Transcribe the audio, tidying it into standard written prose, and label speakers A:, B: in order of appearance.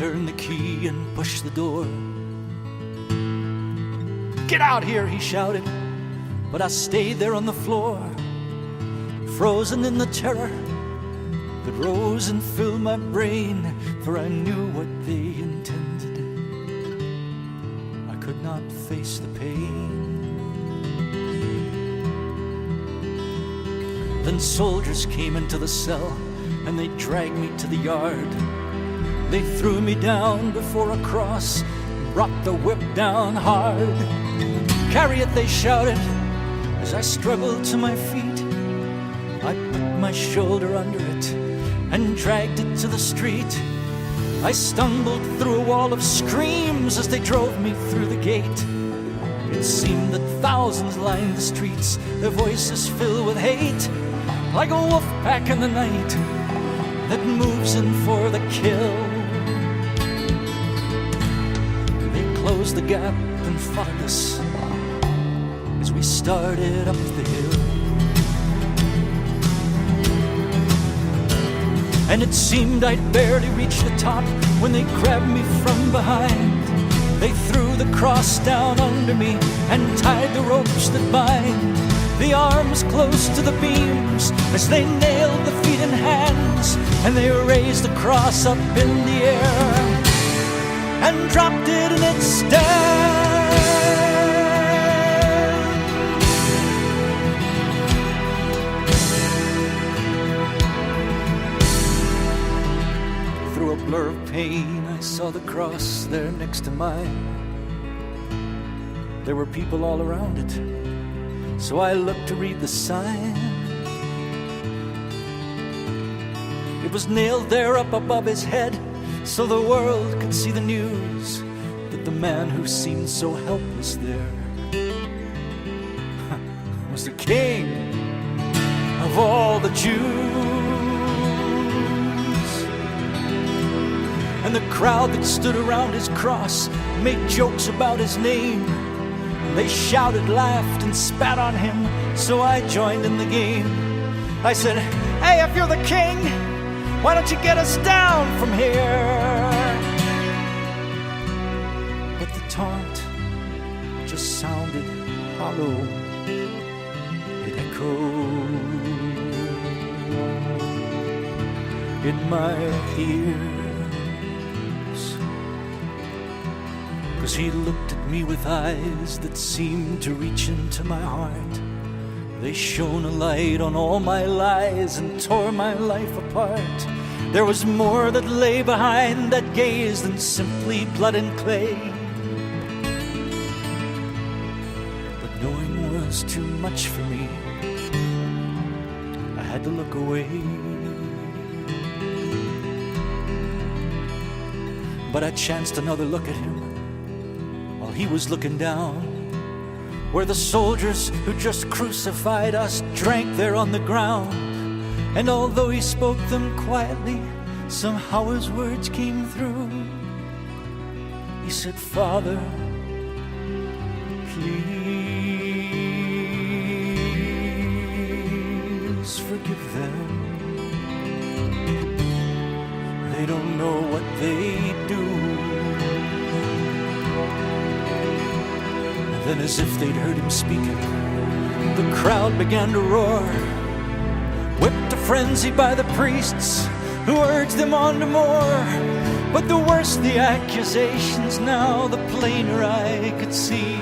A: turned the key and pushed the door. "Get out here," he shouted, but I stayed there on the floor, frozen in the terror that rose and filled my brain, for I knew what they intended. I could not face the pain. Then soldiers came into the cell, and they dragged me to the yard. They threw me down before a cross, brought the whip down hard. "Carry it," they shouted, as I struggled to my feet. I put my shoulder under it and dragged it to the street. I stumbled through a wall of screams as they drove me through the gate. It seemed that thousands lined the streets, their voices filled with hate, like a wolf pack in the night that moves in for the kill. They closed the gap and followed us as we started up the hill. And it seemed I'd barely reached the top when they grabbed me from behind. They threw the cross down under me and tied the ropes that bind the arms close to the beams as they nailed the feet and hands. And they raised the cross up in the air and dropped it in its stand. Through a blur of pain, I saw the cross there next to mine. There were people all around it, so I looked to read the sign. It was nailed there up above his head, so the world could see the news that the man who seemed so helpless there was the King of all the Jews. And the crowd that stood around his cross made jokes about his name. They shouted, laughed, and spat on him, so I joined in the game. I said, "Hey, if you're the king, why don't you get us down from here?" But the taunt just sounded hollow. It echoed in my ears. 'Cause he looked at me with eyes that seemed to reach into my heart. They shone a light on all my lies and tore my life apart. There was more that lay behind that gaze than simply blood and clay. But knowing was too much for me. I had to look away. But I chanced another look at him. He was looking down where the soldiers who just crucified us drank there on the ground. And although he spoke them quietly, somehow his words came through. He said, "Father, please forgive them. They don't know what they do." Then, as if they'd heard him speaking, the crowd began to roar, whipped to frenzy by the priests who urged them on to more. But the worse the accusations now, the plainer I could see